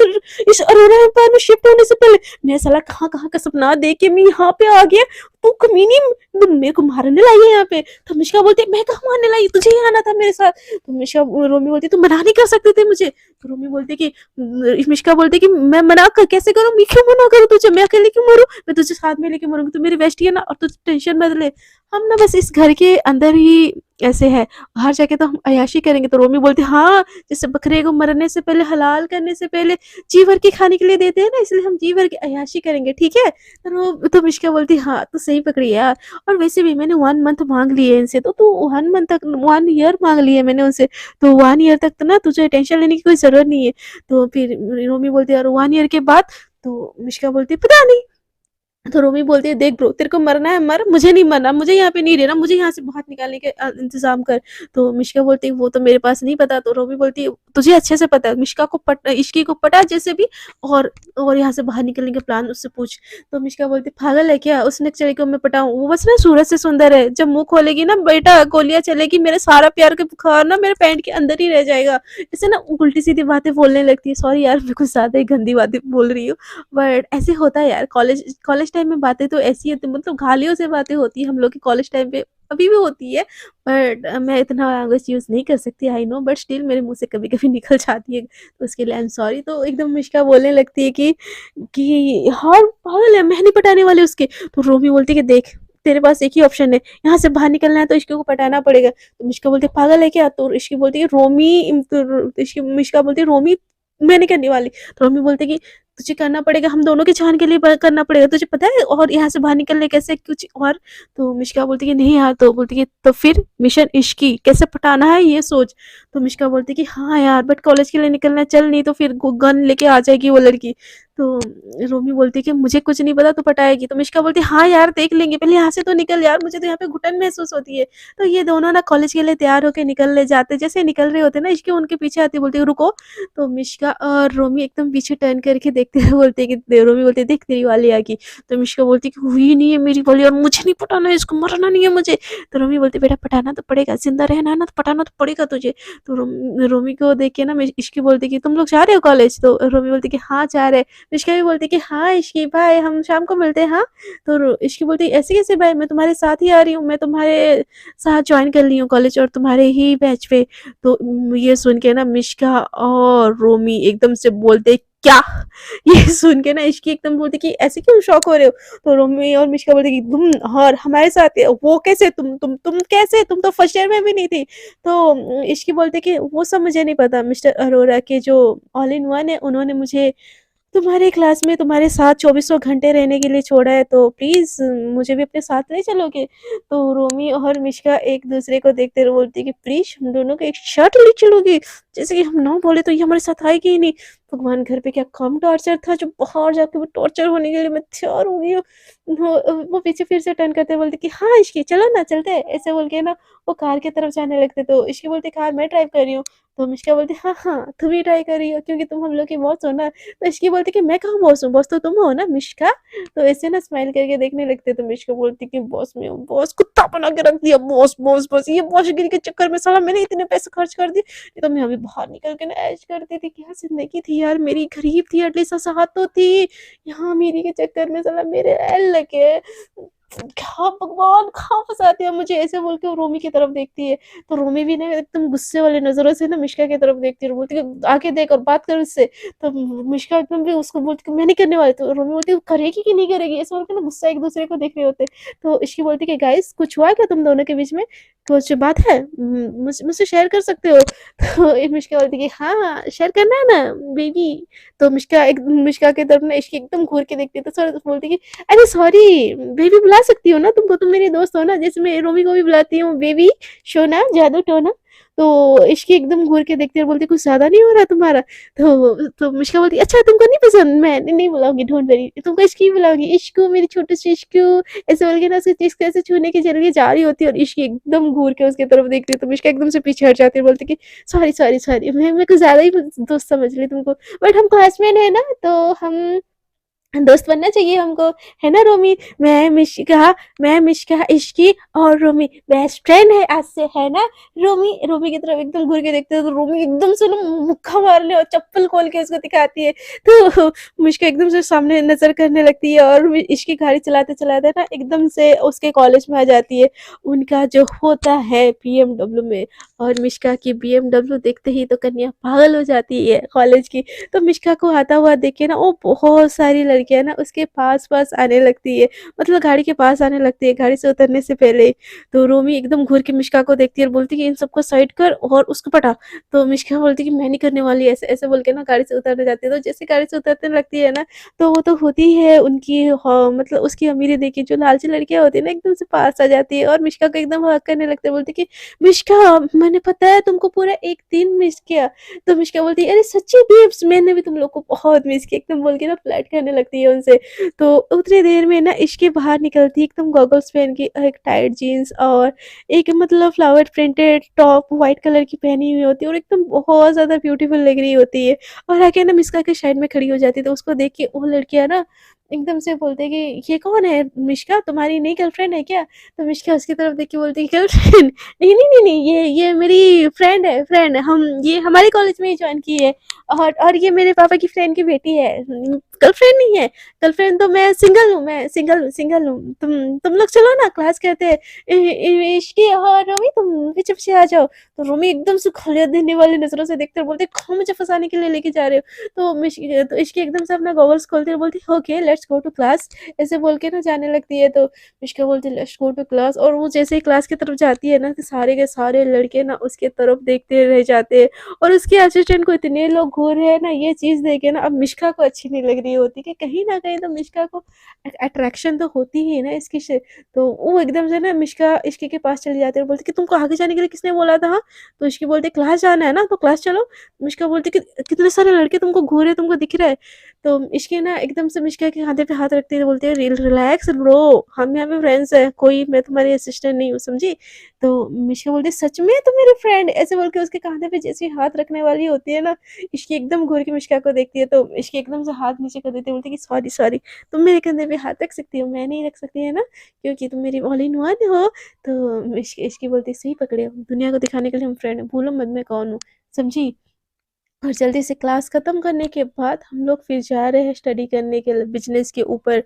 इस अरोरा एम्पायर में शिफ्ट होने से पहले? मैं साला कहाँ कहाँ का सपना देख के मैं यहाँ पे आ गया, तू कमीनी, तुम मेरे को मारने लाई है यहाँ पे? तो मिष्का बोलती है मैं कहाँ मारने लाई, तुझे ही आना था मेरे साथ। तो मिष्का रोमी बोलती है तुम मना नहीं कर सकते थे मुझे? तो रोमी बोलती है कि मिष्का बोलती है कि मैं कैसे करूँ, मैं क्यों मना करूँ तुझे, मैं अकेले क्यों मरूँ, मैं तुझे साथ में लेके मरूंगी, तू मेरी बेस्टी है ना, और तू टेंशन मत ले, हम ना बस इस घर के अंदर ही ऐसे है, बाहर जाके तो हम अय्याशी करेंगे। तो रोमी बोलती हाँ, जैसे बकरे को मरने से पहले, हलाल करने से पहले जी भर के खाने के लिए देते हैं ना, इसलिए हम जी भर के अय्याशी करेंगे, ठीक है? तो मिष्का बोलती हाँ, तो सही पकड़ी यार। और वैसे भी मैंने 1 मंथ मांग लिए इनसे, तो 1 मंथ तक 1 ईयर मांग लिए मैंने उनसे, तो 1 ईयर तक तो ना तुझे टेंशन लेने की कोई जरूरत नहीं है। तो फिर रोमी बोलती है और 1 ईयर के बाद? तो मिष्का बोलती है पता नहीं। तो रोमी बोलती है देख ब्रो, तेरे को मरना है मर, मुझे नहीं मरना, मुझे यहाँ पे नहीं रहना, मुझे यहाँ से बाहर निकालने के इंतजाम कर। तो मिष्का बोलती है वो तो मेरे पास नहीं पता। तो रोमी बोलती है तुझे अच्छे से पता है, मिष्का को इश्की को पटा जैसे भी, और यहाँ से बाहर निकलने के प्लान उससे पूछ। तो मिष्का बोलती पागल है क्या, उस नक्सली को मैं पटाऊं, वो बस ना सूरज से सुंदर है, जब मुंह खोलेगी ना बेटा गोलियां चलेगी, मेरे सारा प्यार के बुखार ना मेरे पैंट के अंदर ही रह जाएगा। ऐसे ना उल्टी सीधी बातें बोलने लगती है। सॉरी यार, मैं कुछ ज्यादा ही गंदी बातें बोल रही हूँ, बट ऐसे होता है यार, कॉलेज कॉलेज टाइम में बातें तो ऐसी होती, मतलब गालियों से बातें होती है हम लोग की कॉलेज टाइम पे, अभी भी होती है, बट मैं इतना लैंग्वेज यूज नहीं कर सकती, आई नो, बट स्टिल मेरे मुंह से कभी कभी निकल जाती है, तो उसके लिए आई एम सॉरी। तो एकदम मिष्का बोलने लगती है कि हाँ पागल है, मैं नहीं पटाने वाली उसके। तो रोमी बोलती है कि देख, तेरे पास एक ही ऑप्शन है, यहाँ से बाहर निकलना है तो इसको पटाना पड़ेगा। तो मिष्का बोलती है पागल है क्या? तो इसकी बोलती है रोमी, तो इसकी मिष्का बोलती है रोमी मैं नहीं करने वाली। तो रोमी बोलती है कि तुझे करना पड़ेगा, हम दोनों की जान के लिए करना पड़ेगा, तुझे पता है, और यहाँ से बाहर निकलने कैसे कुछ और। तो मिष्का बोलती है कि नहीं यार। तो बोलती है तो फिर मिशन इश्की कैसे पटाना है ये सोच। तो मिष्का बोलती है कि हाँ यार, बट कॉलेज के लिए निकलना है, चल नहीं तो फिर गन लेके आ जाएगी वो लड़की। तो रोमी बोलती है कि मुझे कुछ नहीं पता, तो पटाएगी। तो मिष्का बोलती है हाँ यार देख लेंगे, पहले यहाँ से तो निकल यार, मुझे तो यहाँ पे घुटन महसूस होती है। तो ये दोनों ना कॉलेज के लिए तैयार होकर निकल ले जाते, जैसे निकल रहे होते ना, इसके उनके पीछे आती, बोलती है रुको। तो मिष्का और रोमी एकदम पीछे टर्न करके देखते हुए बोलते हैं कि रोमी बोलती है देख तेरी वाली आ गई। तो मिष्का बोलती है कि हुई नहीं है मेरी वाली, और मुझे नहीं पटाना है इसको, मरना नहीं है मुझे। तो रोमी बोलती है बेटा पटाना तो पड़ेगा, जिंदा रहना है ना, तो पटाना तो पड़ेगा तुझे। तो रोमी को देख के ना इश्की बोलती है कि तुम लोग जा रहे हो कॉलेज? तो रोमी बोलती है कि हाँ जा रहे हैं। मिष्का भी बोलती है कि हाँ इश्की भाई, हम शाम को मिलते हैं हाँ। तो इश्की बोलती है ऐसे कैसे भाई, मैं तुम्हारे साथ ही आ रही हूँ, मैं तुम्हारे साथ ज्वाइन कर ली हूँ कॉलेज, और तुम्हारे ही बैच पे। तो ये सुन के ना मिष्का और रोमी एकदम से बोलते क्या? ये सुन के ना इश्की एकदम बोलती कि ऐसे क्यों शॉक हो रहे हो? तो रोमी और मिष्का बोलते कि तुम और हमारे साथ वो कैसे, तुम कैसे, तुम तो फर्स्ट ईयर में भी नहीं थी। तो इश्की बोलते कि वो सब मुझे नहीं पता, मिस्टर अरोरा के जो ऑल इन वन है उन्होंने मुझे तुम्हारे क्लास में तुम्हारे साथ चौबीसों घंटे रहने के लिए छोड़ा है, तो प्लीज मुझे भी अपने साथ ले चलोगे? तो रोमी और मिष्का एक दूसरे को देखते हुए बोलती कि प्लीज हम दोनों को एक शर्ट ले चलोगी, जैसे कि हम ना बोले तो ये हमारे साथ आएगी ही नहीं। भगवान, घर पे क्या कम टॉर्चर था जो बाहर जाके वो टॉर्चर होने के लिए मैं तैयार हो गई हूँ। वो पीछे फिर से टर्न करते बोलते कि हाँ इश्की चलो ना, चलते हैं, ऐसे बोल के ना वो कार की तरफ जाने लगते। तो इश्की बोलती कार मैं ड्राइव कर रही हूँ। तो मिष्का बोलती हाँ हाँ तुम ही ट्राई कर रही हो, क्योंकि तुम हम लोग की बॉस हो ना। तो इश्की बोलती कि मैं कहाँ बॉस हूँ, बॉस तो तुम हो ना मिष्का। तो ऐसे ना स्माइल करके देखने लगते। तो मिष्का बोलती कि बॉस में हूँ, बॉस कुत्ता बना के रख दिया, बॉस बॉस बॉस, ये बॉसगिरी के चक्कर में साला मैंने इतने पैसे खर्च कर दिए, नहीं तो मैं अभी बाहर निकल के ना ऐश करती थी। क्या जिंदगी थी यार मेरी, गरीब थी एटलीस्ट साथ तो थी, यहाँ मेरी के चक्कर में साला मेरे एल लगे। क्या भगवान कहाँ फँसाते हैं मुझे, ऐसे बोल के वो रोमी की तरफ देखती है। तो रोमी भी ना एकदम गुस्से वाली नज़रों से ना मिश्का की तरफ देखती है और बोलती है आके देख और बात कर उससे। तो मिश्का एकदम भी उसको बोलती है मैं नहीं करने वाली, तो रोमी बोलती है करेगी कि नहीं करेगी, ऐसे बोल के ना गुस्सा एक-दूसरे को देख रहे होते हैं। तो इश्की बोलती है कि गाइस कुछ हुआ क्या तुम दोनों के बीच में? कुछ बात है? मुझसे शेयर कर सकते हो? तो ये मिश्का बोलती है कि हाँ, हाँ, शेयर करना है ना बेबी। तो मिश्का की तरफ ना इश्की एकदम घूर के देखती है तो बोलती है कि अरे सॉरी, बेबी बुला सकती हो ना तुमको, तुम मेरी दोस्त हो ना, जैसे मैं रोमी को भी बुलाती हूँ बेबी, शोना, जादू टोना। तो इश्की एकदम घूर के देखती है और बोलती है कुछ ज़्यादा नहीं हो रहा तुम्हारा? तो मिश्का बोलती है अच्छा तुमको नहीं पसंद? मैं नहीं बुलाऊँगी, डोंट वरी, तुमको इश्की ही बुलाऊँगी, इश्कू मेरी छोटी सी इश्कू, ऐसे बोल के ना उसकी चिक्स ऐसे छूने के लिए जा रही होती है और इश्की एकदम घूर के उसकी तरफ देखती है, तो मिश्का एकदम से पीछे हट जाती है और बोलती है कि सॉरी, सॉरी, सॉरी, मैं कुछ ज़्यादा ही दोस्त समझ ली तुमको, बट हम क्लासमेट हैं ना, तो हम दोस्त बनना चाहिए हमको, है ना रोमी? मैं मिश्का, इश्की और रोमी बेस्ट फ्रेंड है आज से, है ना? रोमी रोमी की तरफ एकदम घूर के देखते हैं तो रोमी एकदम से ना मुक्का मारने और चप्पल खोल के उसको दिखाती है। तो मिश्का एकदम से सामने नजर करने लगती है और इश्की गाड़ी चलाते चलाते ना एकदम से उसके कॉलेज में आ जाती है। उनका जो होता है बीएमडब्ल्यू में, और मिश्का की बीएमडब्ल्यू देखते ही तो कन्या पागल हो जाती है कॉलेज की। तो मिश्का को आता हुआ देख के ना वो बहुत सारी लड़कियां ना उसके पास-पास आने लगती है, मतलब गाड़ी के पास आने लगती है, गाड़ी से उतरने से पहले ही। तो रोमी एकदम घूर के मिश्का को देखती है और बोलती है कि इन सबको साइड कर और उसको पटा। तो मिश्का बोलती है कि मैं नहीं करने वाली, ऐसे-ऐसे बोल के ना गाड़ी से उतरने जाती है। तो जैसे गाड़ी से उतरने लगती है ना, तो वो तो होती है उनकी मतलब उसकी अमीरी देख के जो लालची लड़कियाँ होती है ना एकदम से पास आ जाती है और मिश्का को एकदम हग करने लगते हैं, बोलती है कि मिश्का मैंने पता है तुमको पूरा 1 दिन मिस किया। तो मिश्का बोलती है अरे सच्ची बेब्स मैंने भी तुम लोग को बहुत मिस किया, एकदम बोल के ना फ्लर्ट करने लगती है उनसे। तो उतनी देर में ना इश्के बाहर निकलती है एकदम गॉगल्स पहन के, एक टाइट जीन्स और एक मतलब flower printed top white colour की पहनी हुई होती है और एकदम बहुत ज़्यादा ब्यूटीफुल लग रही होती है। और आके ना मिश्का के साइड में खड़ी हो जाती है, तो उसको देख के वो लड़कियाँ ना एकदम से बोलते हैं कि ये कौन है मिश्का, तुम्हारी नई गर्लफ्रेंड है क्या? तो मिश्का उसकी तरफ देख के बोलती है गर्लफ्रेंड? नहीं, नहीं, नहीं, नहीं, ये मेरी फ्रेंड है, फ्रेंड। हम ये हमारे कॉलेज में ही जॉइन की है और ये मेरे पापा की फ्रेंड की बेटी है। गर्लफ्रेंड नहीं है, गर्लफ्रेंड तो मैं सिंगल हूँ। तुम लोग चलो ना क्लास करते हैं। इश्की और रोमी तुम पीछे पीछे आ जाओ। तो रोमी एकदम से खौलिया देने वाली नजरों से देखते और बोलते कहाँ मुझे फंसाने के लिए लेके जा रहे हो? तो इश्की एकदम से अपना गॉगल्स खोलती है और बोलती okay let's go to class, ऐसे बोल के ना जाने लगती है। तो मिश्का बोलती है लेट्स गो टू क्लास, और वो जैसे ही क्लास की तरफ जाती है ना तो सारे के सारे लड़के ना उसके तरफ देखते रह जाते हैं और उसके असिस्टेंट को इतने लोग घूर रहे हैं ना, ये चीज़ देखे ना अब मिश्का को अच्छी नहीं लग रही होती कि कहीं ना कहीं तो मिश्का को अट्रैक्शन तो होती ही है ना इसकी से। तो वो एकदम से ना मिश्का इसके के पास चली जाती है और बोलती कि तुमको आगे जाने के लिए किसने बोला था? हाँ? तो इसकी बोलती क्लास जाना है ना तो क्लास चलो। मिश्का बोलती कि कितने सारे लड़के तुमको घूर रहे तुमको दिख रहा है? तो इसकी ना एकदम से मिश्का के हाथे पे हाथ रखते हुए बोलती है रिलैक्स ब्रो, हम यहाँ पे फ्रेंड्स है, कोई मैं तुम्हारी असिस्टेंट नहीं हूँ समझी? तो मिश्का बोलती है सच में तुम मेरी फ्रेंड, ऐसे बोल के उसके कांधे पे जैसे ही हाथ रखने वाली होती है ना, इसकी एकदम घूर के मिश्का को देखती है तो इसकी एकदम से हाथ नीचे कर देती है, बोलती है कि सॉरी सॉरी, तुम मेरे कंधे पे हाथ रख सकती हो, मैं नहीं रख सकती है ना, क्योंकि तुम मेरी ऑल इन वन हो। तो इसकी बोलती है सही पकड़े हो, दुनिया को दिखाने के लिए हम फ्रेंड हैं, भूलो मत मैं कौन हूँ, समझी? और जल्दी से क्लास ख़त्म करने के बाद हम लोग फिर जा रहे हैं स्टडी करने के लिए बिजनेस के ऊपर।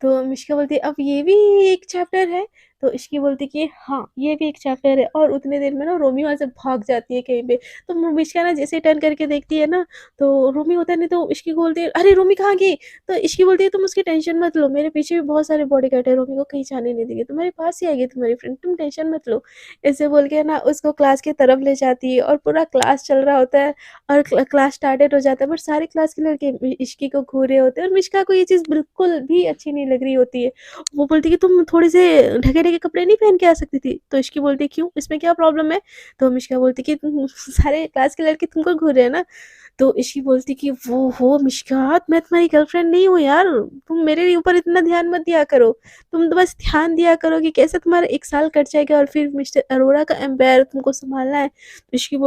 तो मिश्का बोलती है अब ये भी एक चैप्टर है? तो इश्की बोलती है कि हाँ, ये भी एक चैप्टर है, और उतनी देर में ना रोमी वहाँ से भाग जाती है कहीं पे। तो मिश्का ना जैसे ही टर्न करके देखती है ना, तो रोमी होता नहीं तो इश्की को बोलती है अरे रोमी कहाँ गई? तो इश्की बोलती है तुम उसकी टेंशन मत लो, मेरे पीछे भी बहुत सारे बॉडीगार्ड है, रोमी को कहीं जाने नहीं देंगे, तुम्हारे पास ही आएगी तुम्हारी फ्रेंड, तुम टेंशन मत लो। ऐसे बोल के ना उसको क्लास की तरफ ले जाती है और पूरा क्लास चल रहा होता है और क्लास स्टार्टेड हो जाता है, बट सारे क्लास के लड़के इश्की को घूर रहे होते हैं और मिश्का को ये चीज़ बिल्कुल भी अच्छी नहीं लग रही होती है। वो बोलती है कि तुम थोड़े से ढके-ढके कपड़े नहीं पहन के आ सकती थी? तो इश्की बोलती है क्यों? इसमें क्या प्रॉब्लम है? तो मिश्का बोलती है कि सारे क्लास के लड़के तुमको घूर रहे हैं ना? तो इश्की बोलती है कि वो हो मिश्कात, मैं तुम्हारी गर्लफ्रेंड नहीं हूँ यार, तुम मेरे ऊपर इतना ध्यान मत दिया करो। तुम तो बस ध्यान दिया करो कि कैसे तुम्हारा 1 साल कट जाएगा और फिर मिस्टर अरोड़ा का एम्पायर तुमको सँभालना है। इश्की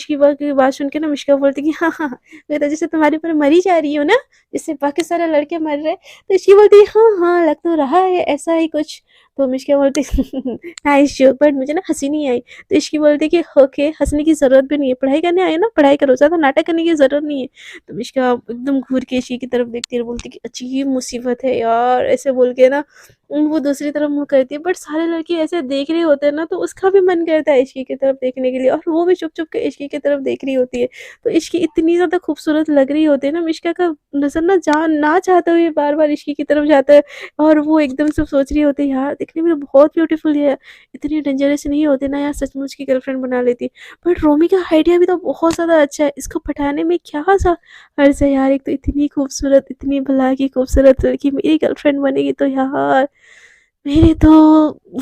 की बात सुन के ना मिश्का बोलती कि हाँ, हाँ, हाँ, मैं तो जैसे तुम्हारे ऊपर मरी जा रही हूँ ना, जैसे बाकी सारे लड़के मर रहे हैं। तो इश्की बोलती है हाँ, हाँ, लग तो रहा है ऐसा ही कुछ। तो मिश्का बोलती नाइस जोक, बट मुझे ना हँसी नहीं आई। तो इश्की बोलती कि ओके हँसने की ज़रूरत भी नहीं है, पढ़ाई करने आए हो ना, पढ़ाई करो, ज़्यादा नाटक करने की ज़रूरत नहीं है। तो मिश्का एकदम घूर के इश्की की तरफ देखती है और बोलती कि अजीब मुसीबत है यार, ऐसे बोल के ना वो दूसरी तरफ मुँह करती है, बट सारे लड़के ऐसे देख रहे होते हैं ना, तो उसका भी मन करता है इश्की की तरफ देखने के लिए, और वो भी चुप-चुप के इश्की की तरफ देख रही होती है। तो इश्की इतनी ज़्यादा खूबसूरत लग रही होती है ना, मिश्का का नज़र ना ना चाहते हुए बार-बार इश्की की तरफ जाता है, और वो एकदम से सोच रही होती है, यार दिखने में तो बहुत ब्यूटीफुल है, इतनी डेंजरस नहीं होती ना यार, सचमुच की गर्लफ्रेंड बना लेती। बट रोमी का आइडिया भी तो बहुत ज़्यादा अच्छा है, इसको पटाने में क्या-सा हर्ज़ है यार, एक तो इतनी खूबसूरत, इतनी भला की खूबसूरत लड़की मेरी गर्लफ्रेंड बनेगी तो यार मेरे तो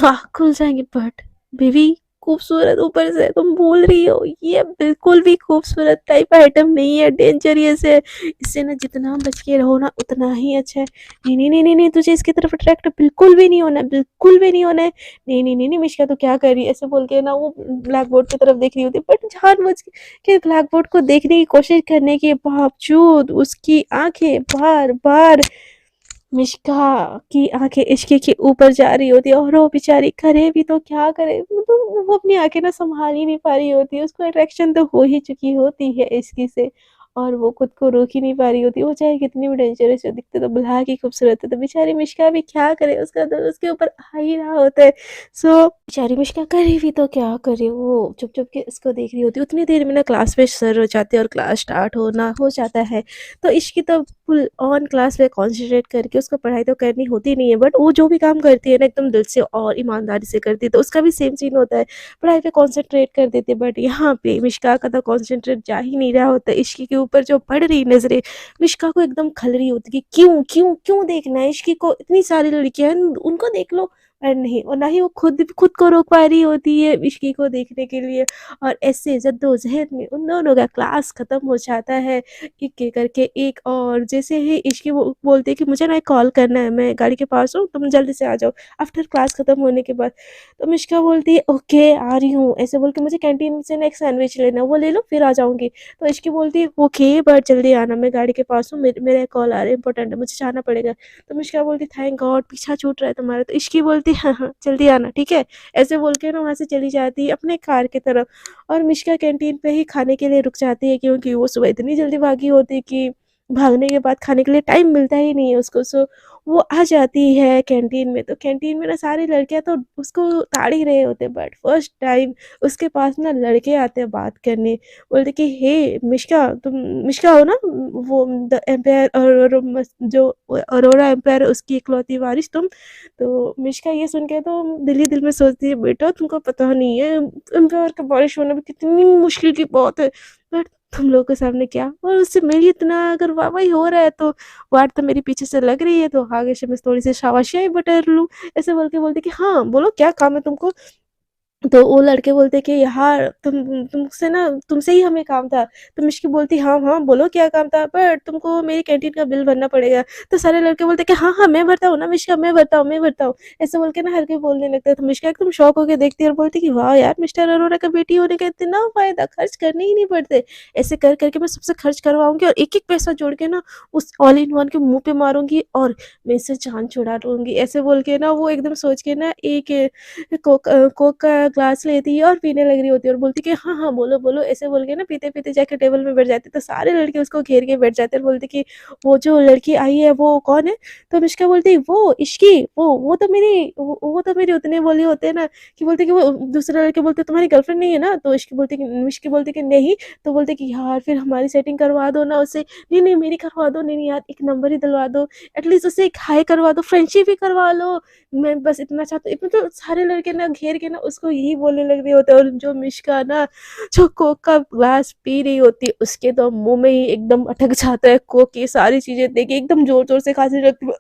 वाह खुल जाएँगे। बट बेबी खूबसूरत ऊपर से तुम बोल रही हो, ये बिल्कुल भी खूबसूरत टाइप आइटम नहीं है, डेंजरियस है। इससे ना जितना बच के रहो ना उतना ही अच्छा है। नहीं, नहीं, नहीं, नहीं, नहीं, तुझे इसकी तरफ अट्रैक्ट बिल्कुल भी नहीं होना है, बिल्कुल भी नहीं होना है। नहीं, नहीं, नहीं, नहीं, मिश्का तू क्या कर रही है? ऐसे बोल के ना वो ब्लैक बोर्ड की तरफ देख रही होती है, बट जानबूझ के ब्लैक बोर्ड को देखने की कोशिश करने के बावजूद उसकी आँखें बार-बार मिश्का की आँखें इश्क के ऊपर जा रही होती है, और वो बेचारी करे भी तो क्या करे? वो अपनी आँखें ना सँभाल ही नहीं पा रही होती है, उसको अट्रैक्शन तो हो ही चुकी होती है इश्क से, और वो खुद को रोक ही नहीं पा रही होती है। वो चाहे कितनी भी डेंजरस हो, दिखते तो भला ही खूबसूरत है, तो बेचारी मिश्का भी क्या करे? उसका तो उसके ऊपर आ ही रहा होता है। सो बेचारी मिश्का करे भी तो क्या करे? वो चुप-चुप के इसको देख रही होती है। उतनी देर में ना क्लास में सर हो जाते हैं और क्लास स्टार्ट होना हो जाता है। तो इश्क तो फुल ऑन क्लास में कॉन्संट्रेट करके उसको पढ़ाई तो करनी होती नहीं है, बट वो जो भी काम करती है ना एकदम दिल से और ईमानदारी से करती है, तो उसका भी सेम सीन होता है, पढ़ाई पे कॉन्संट्रेट कर देती है। बट यहाँ पे मिश्का का तो कॉन्संट्रेट जा ही नहीं रहा होता, इश्क के ऊपर जो पड़ रही नजरें मिश्का को एकदम खल रही होती कि क्यों क्यों क्यों देखना है इश्क को, इतनी सारी लड़कियां हैं उनको देख लो। पर नहीं, और ना ही वो खुद को रोक पा रही होती है इश्की को देखने के लिए, और ऐसे जद्दोजहद में उन दोनों का क्लास खत्म हो जाता है। एक-एक करके एक, और जैसे ही इश्की वो बोलते हैं कि मुझे ना एक कॉल करना है, मैं गाड़ी के पास हूँ, तुम जल्दी से आ जाओ आफ्टर क्लास खत्म होने के बाद। तो मिश्का बोलती है ओके आ रही हूँ, ऐसे बोल के मुझे कैंटीन से ना एक सैंडविच लेना है, वो ले लो फिर आ जाऊँगी। तो इश्की बोलती है ओके बट जल्दी आना, मैं गाड़ी के पास हूँ, मेरा एक कॉल आ रहा है इंपॉर्टेंट है, मुझे जाना पड़ेगा। तो मिश्का बोलती थैंक गॉड पीछा छूट रहा है तुम्हारा। तो इश्की बोलती हाँ, हाँ, जल्दी आना ठीक है? ऐसे बोल के ना वहाँ से चली जाती है अपने कार की तरफ, और मिश्का कैंटीन पे ही खाने के लिए रुक जाती है, क्योंकि वो सुबह इतनी जल्दी भागी होती है कि भागने के बाद खाने के लिए टाइम मिलता ही नहीं है उसको। सो वो आ जाती है कैंटीन में, तो कैंटीन में ना सारी लड़कियां तो उसको ताड़ ही रहे होते हैं, बट फर्स्ट टाइम उसके पास ना लड़के आते हैं बात करने। बोलते कि हे मिश्का, तुम मिश्का हो ना, वो द एम्पायर, और जो अरोरा एम्पायर है उसकी इकलौती वारिस तुम। तो मिश्का ये सुन के तो दिल ही दिल में सोचती है बेटा तुमको पता नहीं है एम्पायर का बारिश होना भी कितनी मुश्किल की बात है, बट तुम लोगों के सामने क्या, और उससे मेरी इतना अगर वाहवाही हो रहा है तो वाट तो मेरी पीछे से लग रही है, तो आगे से मैं थोड़ी सी शाबाशियाँ ही बटोर लूँ। ऐसे बोल के बोलती कि हाँ बोलो क्या काम है तुमको। तो वो लड़के बोलते कि यार तुमसे ना तुमसे ही हमें काम था। तो मिष्की बोलती हाँ, हाँ, बोलो क्या काम था? पर तुमको मेरी कैंटीन का बिल भरना पड़ेगा। तो सारे लड़के बोलते कि हाँ, हाँ, मैं भरता हूँ ना मिष्का, मैं भरता हूँ, मैं भरता हूँ। ऐसे बोल के ना हर कोई बोलने लगता है। तो मिष्का एकदम शॉक होके देखती है और बोलती कि वाह यार मिस्टर अरोरा का बेटी होने का इतना फ़ायदा, खर्च करने ही नहीं पड़ते। ऐसे कर के मैं सबसे खर्च करवाऊँगी और एक-एक पैसा जोड़ के ना उस ऑल इन वन के मुँह पे मारूँगी और मैं इससे जान छुड़ा लूँगी। ऐसे बोल के ना वो एकदम सोच के ना एक कोक का ग्लास लेती है और पीने लग रही होती है और बोलती है कि हाँ, हाँ, बोलो, बोलो, ऐसे बोल के ना पीते-पीते जाके टेबल में बैठ जाती है। तो सारे लड़के उसको घेर के बैठ जाते हैं और बोलते कि वो जो लड़की आई है वो कौन है? तो अनुष्का बोलती है वो इश्की, वो तो मेरी उतने बोले होते हैं ना कि बोलते कि वो दूसरे लड़के बोलते तुम्हारी गर्लफ्रेंड नहीं है ना? तो इश्की बोलती कि नहीं, तो बोलते कि यार फिर हमारी सेटिंग करवा दो ना उससे। नहीं, नहीं मेरी करवा दो, नहीं, नहीं यार एक नंबर ही दिलवा दो, एटलीस्ट उससे एक हाय करवा दो, फ्रेंडशिप ही करवा लो। मैं बस इतना चाहती हूँ, मतलब सारे लड़के ना घेर के ना उसको यही बोलने लग रहे होते हैं, और जो मिश्का ना जो कोक का ग्लास पी रही होती है उसके तो मुंह में ही एकदम अटक जाता है कोक, की सारी चीजें देखी एकदम जोर जोर से खांसी लगती है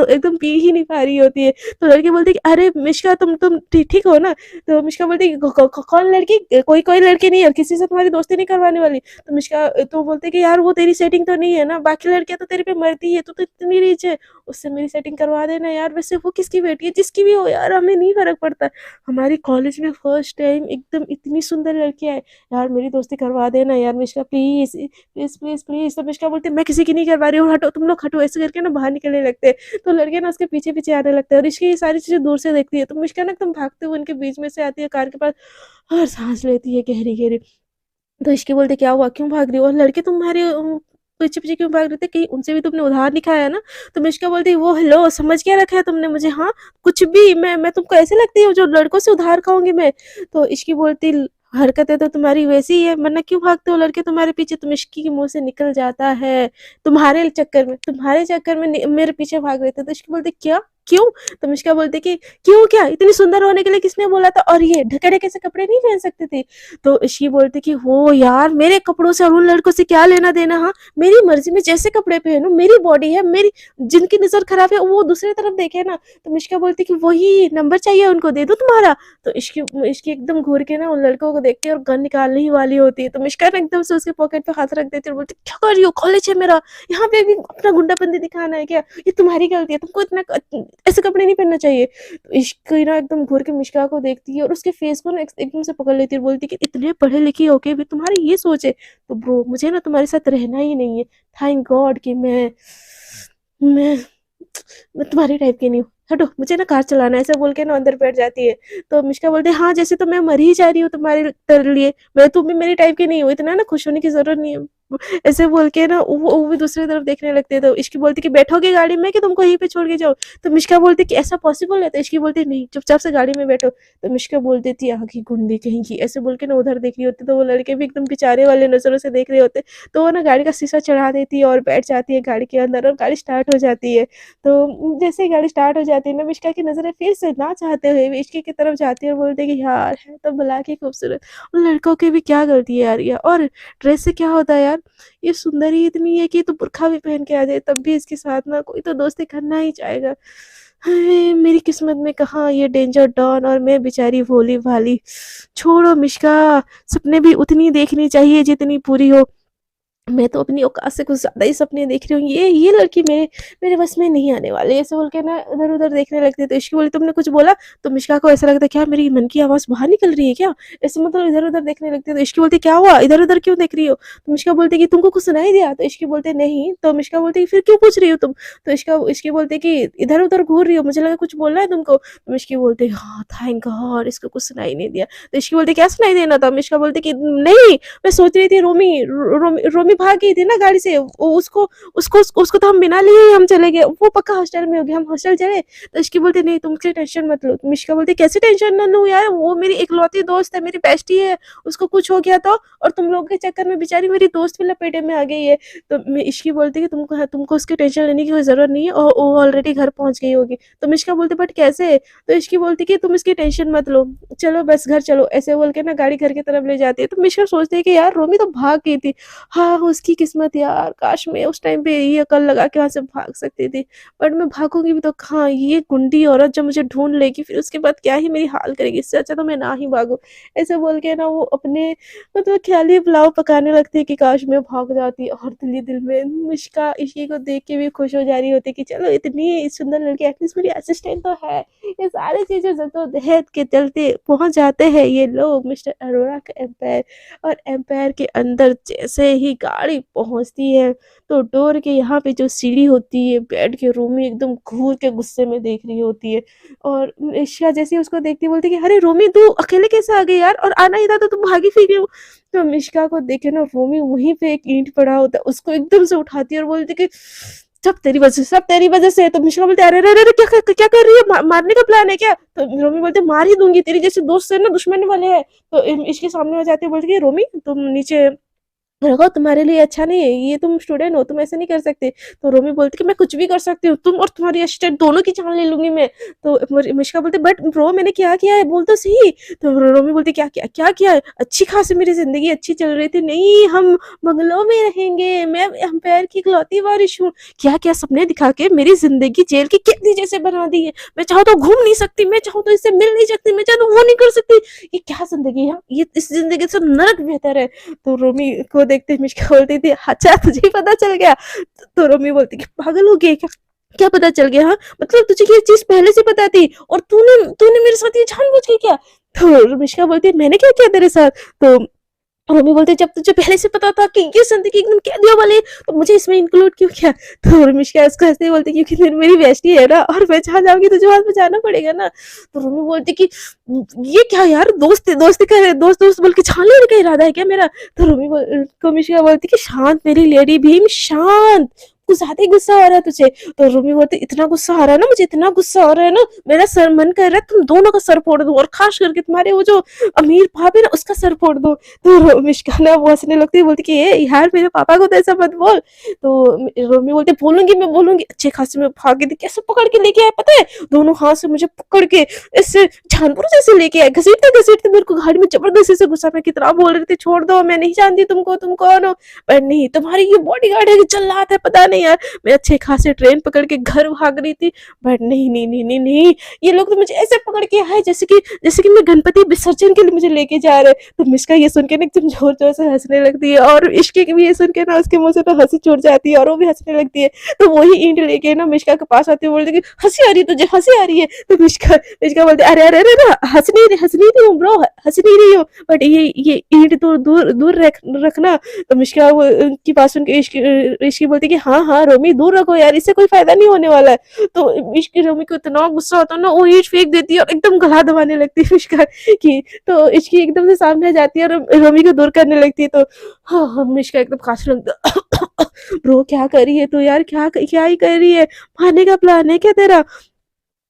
एकदम पी ही नहीं पा रही होती है। तो लड़के बोलते कि अरे मिश्का तुम ठीक हो ना? तो मिश्का बोलती है कौन लड़की, कोई कोई लड़की नहीं है, किसी से तुम्हारी दोस्ती नहीं करवाने वाली। तो मिश्का तो बोलते कि यार वो तेरी सेटिंग तो नहीं है ना, बाकी लड़कियां तो तेरे पे मरती है, तू तो इतनी रीच है, उससे मेरी सेटिंग करवा देना यार। वैसे वो किसकी बेटी है, जिसकी भी हो यार हमें नहीं फर्क पड़ता। हमारी कॉलेज में फर्स्ट टाइम एकदम इतनी सुंदर लड़की है यार, मेरी दोस्ती करवा देना यार Mishka please please please please. तो मिश्का बोलते मैं किसी की नहीं करवा रही हूँ, हटो तुम लोग हटो, ऐसे करके ना बाहर निकलने लगते हैं। तो लड़के ना उसके पीछे पीछे आने लगते हैं और इसकी ये सारी चीजें दूर से देखती है। तो मिश्का ना एकदम भागते हुए उनके बीच में से आती है कार के पास और सांस लेती है गहरी गहरी। तो इश्की बोलते क्या हुआ, क्यों भाग रही हो? और लड़के तुम्हारे पीछे-पीछे क्यों भाग रहे थे? कहीं उनसे भी तुमने उधार नहीं खाया ना? तो मिष्का बोलती है, "वो हेलो समझ क्या रखा है तुमने मुझे हाँ? कुछ भी मैं तुमको ऐसे लगती हूँ जो लड़कों से उधार खाऊँगी मैं?" तो इश्की बोलती, "हरकतें तो तुम्हारी वैसी ही है, वरना क्यों भागते हो लड़के तुम्हारे पीछे?" तो मिष्की के मुँह से निकल जाता है, तुम्हारे चक्कर में मेरे पीछे भाग रहे थे।" तो इश्की बोलती, "क्या? क्यों?" तो मिष्का बोलती कि, "क्यों क्या? इतनी सुंदर होने के लिए किसने बोला था? और ये ढके-ढके से कपड़े नहीं पहन सकती थी?" तो इश्की बोलती कि, "हो यार, मेरे कपड़ों से और उन लड़कों से क्या लेना-देना हाँ? मेरी मर्ज़ी में जैसे कपड़े पहनूँ, मेरी बॉडी है, मेरी जिनकी नज़र खराब है वो दूसरी तरफ देखे ना।" तो मिष्का बोलती कि, "वही नंबर चाहिए उनको, दे दूँ तुम्हारा?" तो इश्की इश्की एकदम घूर के ना उन लड़कों को देखती है और गन निकालने ही वाली होती है। तो मिष्का ना एकदम से उसके पॉकेट पे हाथ रख देती है और बोलती है, "क्या कर रही हो? कॉलेज है मेरा, यहाँ पे भी अपना गुंडापंती दिखाना है क्या? ये तुम्हारी गलती है, तुमको इतना ऐसे कपड़े नहीं पहनना चाहिए।" तो इश्क ना एकदम घूर के मिष्का को देखती है और उसके फेस को ना एकदम से पकड़ लेती है और बोलती है कि, "इतने पढ़े-लिखे होके भी तुम्हारी ये सोच है? तो ब्रो मुझे ना तुम्हारे साथ रहना ही नहीं है। थैंक गॉड कि मैं मैं तुम्हारे टाइप की नहीं हूँ। हटो, मुझे ना कार चलाना है।" ऐसे बोल के ना अंदर बैठ जाती है। तो मिष्का बोलते हैं, "हाँ, जैसे तो मैं मर ही जा रही हूँ तुम्हारे लिए। तुम भी मेरी टाइप की नहीं हो, इतना ना खुश होने की ज़रूरत नहीं है।" ऐसे बोल के ना वो भी दूसरी तरफ देखने लगते हैं। तो इश्की बोलती है कि, "बैठोगे गाड़ी में कि तुमको यहीं पे छोड़ के जाऊँ?" तो मिष्का बोलती है कि, "ऐसा पॉसिबल है?" तो इश्की बोलती है, "नहीं, चुपचाप से गाड़ी में बैठो।" तो मिष्का बोल देती है, "आगी गुंडी कहीं की।" ऐसे बोल के ना उधर देख रही होती है। तो वो लड़के भी एकदम बेचारे वाले नज़रों से देख रहे होते हैं। तो वो ना गाड़ी का शीशा चढ़ा देती है और बैठ जाती है गाड़ी के अंदर और गाड़ी स्टार्ट हो जाती है। तो जैसे ही गाड़ी स्टार्ट हो जाती है ना, मिष्का की नज़रें फिर से ना चाहते हुए भी इश्की की तरफ जाती है और बोलती है कि, "यार, है तो भला की खूबसूरत। उन लड़कों की भी क्या गलती है यार ये और ड्रेस से क्या होता है यार? ये सुंदर ही इतनी है कि तो बुर्का भी पहन के आ जाए तब भी इसके साथ ना कोई तो दोस्ती करना ही चाहेगा। हाय! मेरी किस्मत में कहाँ ये डेंजर डॉन और मैं बेचारी भोली-भाली। छोड़ो मिष्का, सपने भी उतनी देखनी चाहिए जितनी पूरी हो। मैं तो अपनी औकात से कुछ ज़्यादा ही सपने देख रही हूँ। ये लड़की मेरे मेरे बस में नहीं आने वाली। ऐसे बोल के ना इधर-उधर देखने लगती है। तो इश्क बोली, "तुमने कुछ बोला?" तो मिष्का को ऐसा लगता है क्या मेरी मन की आवाज़ बाहर निकल रही है क्या? ऐसे मतलब इधर-उधर देखने लगती है। तो इश्क बोलती है, "क्या हुआ? इधर-उधर क्यों देख रही हो?" तो मिष्का बोलती है कि, "तुमको कुछ सुनाई दिया?" तो इश्क बोलते हैं, "नहीं।" तो मिष्का बोलती है, "फिर क्यों पूछ रही हो तुम?" तो इश्क बोलती है कि, "इधर-उधर घूर रही हो, मुझे लगा कुछ बोलना है तुमको।" तो मिष्की बोलती है, "हाँ, थैंक गॉड इसको कुछ सुनाई नहीं दिया।" तो इश्क बोलती है, "क्या सुनाई देना था?" मिष्का बोलती है कि, "नहीं, मैं सोच रही थी रोमी भाग गई थी ना गाड़ी से उसको तो हम बिना लिए ही हम चले गए वो पक्का हॉस्टल में होगी हम हॉस्टल चले तो इसकी बोलते नहीं तुम उसकी टेंशन मत लो मिश्का बोलती कैसे टेंशन ना लूं यार वो मेरी इकलौती दोस्त है मेरी बेस्टी है उसको कुछ हो गया तो और तुम लोग के चक्कर में बेचारी मेरी दोस्त भी लपेटे में आ गई है तो इश्की बोलती कि तुमको उसकी टेंशन लेने की कोई जरूरत नहीं है और वो ऑलरेडी घर पहुंच गई होगी तो मिश्का बोलती बट कैसे तो इसकी बोलती कि तुम इसकी टेंशन मत लो चलो बस घर चलो ऐसे बोल के ना गाड़ी घर की तरफ ले जाती है तो मिश्का सोचती है कि यार रोमी तो भाग गई थी हाँ, उसकी किस्मत यार, काश मैं उस टाइम पे ये अकल लगा के वहाँ से भाग सकती थी। बट मैं भागूँगी भी तो कहाँ, ये गुंडी औरत जब मुझे ढूँढ लेगी फिर उसके बाद क्या ही मेरी हाल करेगी, इससे अच्छा तो मैं ना ही भागूँ। ऐसे बोल के ना वो अपने मतलब ख़्याली पुलाव पकाने लगती है कि काश मैं भाग जाती और दिल ही दिल में मुश्का इसी को देख के भी खुश हो जा रही होती कि चलो इतनी सुंदर लड़की एटलीस्ट मेरी असिस्टेंट तो है। ये सारी चीज़ें जद्दोजहद के चलते पहुँच जाते हैं ये लोग मिस्टर अरोड़ा का एम्पायर और एम्पायर के अंदर जैसे ही गाड़ी पहुंचती है तो डोर के यहाँ पे जो सीढ़ी होती है बेड के रूम में एकदम घूर के गुस्से में देख रही होती है और ईशा जैसे ही उसको देखती बोलती है कि अरे रोमी तू अकेले कैसे आ गई यार और आना ही था तो तुम भागी फिर क्यों तो मिश्का को देखे ना रोमी वहीं पे एक ईंट पड़ा होता है उसको एकदम से उठाती है और बोलती कि सब तेरी वजह से तो मिश्रा बोलते अरे अरे अरे क्या कर रही है मारने का प्लान है क्या तो रोमी बोलते मार ही दूंगी तेरी जैसे दोस्त से ना दुश्मन वाले है तो इसके सामने हो जाती है बोलती है रोमी तुम नीचे रखो तुम्हारे लिए अच्छा नहीं है ये तुम स्टूडेंट हो तुम ऐसे नहीं कर सकते तो रोमी बोलती कि मैं कुछ भी कर सकती हूँ तुम और तुम्हारी असिस्टेंट दोनों की जान ले लूंगी मैं तो मिश्का बोलते बट ब्रो मैंने क्या किया है बोल तो सही तो रोमी बोलती क्या किया है अच्छी खासी मेरी जिंदगी अच्छी चल रही थी नहीं हम बंगलों में रहेंगे मैं एम्पायर की इकलौती वारिश हूँ क्या क्या सपने दिखा के मेरी जिंदगी जेल की कैदी जैसे बना दी है मैं चाहूँ तो घूम नहीं सकती मैं चाहूँ तो इससे मिल नहीं सकती मैं चाहूँ तो वो नहीं कर सकती ये क्या जिंदगी है ये इस जिंदगी से नरक बेहतर है तो रोमी को देखते मिश्का बोलती थी अच्छा तुझे ही पता चल गया तो रोमी बोलती कि पागल हो गई क्या क्या पता चल गया हाँ मतलब तुझे ये चीज पहले से पता थी और तूने तूने मेरे साथ ये जानबूझ के क्या तो मिश्का बोलती है मैंने क्या किया तेरे साथ तो और मम्मी बोलते जब तुझे पहले से पता था कि ये जिंदगी एकदम कैदियों वाली है, तो मुझे इसमें इंक्लूड क्यों किया? तो मिष्का उसको हंसते बोलती क्योंकि फिर मेरी बेस्टी है ना, और मैं जहाँ जाऊंगी तुझे वहां पे जाना पड़ेगा ना। तो मम्मी बोलती कि ये क्या यार, दोस्त दोस्ती कर दोस्त दोस्त बोल के छान लेने का इरादा है क्या मेरा? तो को मिष्का बोलती कि शांत मेरी लेडी भीम, शांत, कुछ ज्यादा ही गुस्सा आ रहा है तुझे। तो रूमी बोलती इतना गुस्सा आ रहा है ना, मुझे इतना गुस्सा आ रहा है ना, मेरा सर मन कर रहा है तुम दोनों का सर फोड़ दो, और खास करके तुम्हारे वो जो अमीर भाभी ना उसका सर फोड़ दो। तो मिष्का ना वो हंसने लगती है, बोलती कि ये यार मेरे पापा को तो ऐसा मत बोल। तो रोमी बोलती बोलूंगी, मैं बोलूंगी। अच्छे खासे में भागी थी, कैसे पकड़ के लेके आए पता है, दोनों हाथ से मुझे पकड़ के इससे जानवर जैसे लेके आए, घसीटते घसीटते मेरे को गाड़ी में जबरदस्ती से घुसा। मैं कितना बोल रही थी छोड़ दो, मैं नहीं जानती तुमको, तुम कौन हो? पर नहीं, तुम्हारी ये बॉडी गार्ड है कि जल्लाद है पता नहीं यार। मैं अच्छे खासे ट्रेन पकड़ के घर भाग रही थी, बट नहीं नहीं नहीं नहीं नहीं, ये लोग तो मुझे ऐसे पकड़ के आए जैसे कि मैं गणपति विसर्जन के लिए मुझे लेके जा रहे हैं। तो मिष्का ये सुन के ना एकदम जोर जोर से हंसने लगती है, और इश्के की भी ये सुन के ना उसके मुंह से तो हंसी छूट जाती है और वो भी हंसने लगती है। तो वही ईंट लेके ना मिष्का के पास आती है, बोलती कि हंसी आ रही है तुझे, हंसी आ रही है? तो मिष्का मिष्का बोलती अरे अरे अरे ना, हंस नहीं रही हूँ ब्रो, हंस नहीं रही हूँ, बट ये ईंट दूर दूर दूर रखना। तो मिष्का वो उनकी बात सुन के इश्की बोलती कि हाँ हाँ रोमी दूर रखो यार, इससे कोई फायदा नहीं होने वाला है। तो इश्की रोमी को इतना गुस्सा आता है ना, वो ईंट फेंक देती है और एकदम गला दबाने लगती है मिष्का की। तो इश्की एकदम से सामने आ जाती है और रोमी को दूर करने लगती है। तो हाँ हाँ मिष्का एकदम खांसने लगता ब्रो क्या कर रही है तू यार, क्या क्या ही कर रही है, मारने का प्लान है क्या तेरा?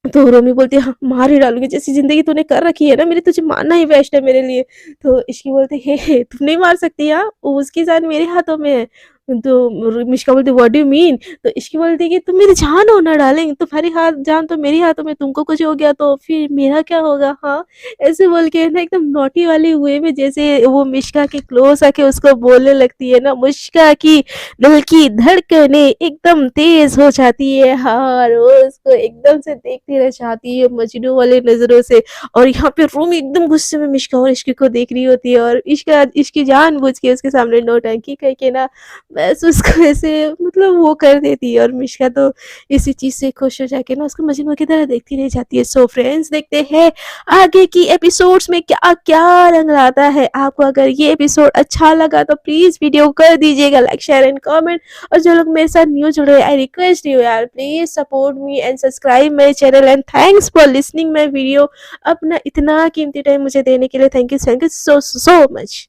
तो रोमी बोलती है हाँ मार ही डालूंगी, जैसी जिंदगी तूने कर रखी है ना मेरी, तुझे मारना ही बेस्ट है मेरे लिए। तो इश्की बोलती हे तुम नहीं मार सकती यार, उसकी जान मेरे हाथों में है। तो मिष्का बोलती व्हाट डू मीन? तो इश्की बोलती कि तुम मेरी जान हो ना डार्लिंग, तुम्हारी हाथ जान तो मेरी हाथों में, तुमको कुछ हो गया तो फिर मेरा क्या होगा? हाँ, ऐसे बोल के ना एकदम नॉटी वाली हुए में जैसे वो मिष्का के क्लोज आके उसको बोलने लगती है ना, मिष्का की दिल की धड़कनें एकदम तेज हो जाती है, हाँ, और वो उसको एकदम से देखती रह जाती है मजनू वाले नजरों से। और यहाँ पे रूमी एकदम गुस्से में मिष्का और इश्की को देख रही होती है, और इश्का इसकी जानबूझ के उसके सामने नौटंकी करके ना बस उसको ऐसे मतलब वो कर देती है, और मिष्का तो इसी चीज से खुश हो जाके ना उसको मजनू की तरह देखती रह जाती है। सो फ्रेंड्स देखते हैं आगे की एपिसोड्स में क्या क्या रंग लाता है। आपको अगर ये एपिसोड अच्छा लगा तो प्लीज वीडियो कर दीजिएगा लाइक शेयर एंड कमेंट, और जो लोग मेरे साथ न्यू जुड़े आई रिक्वेस्ट यू यार please support me and subscribe my channel, and thanks for listening my video. अपना इतना कीमती टाइम मुझे देने के लिए thank you so so much.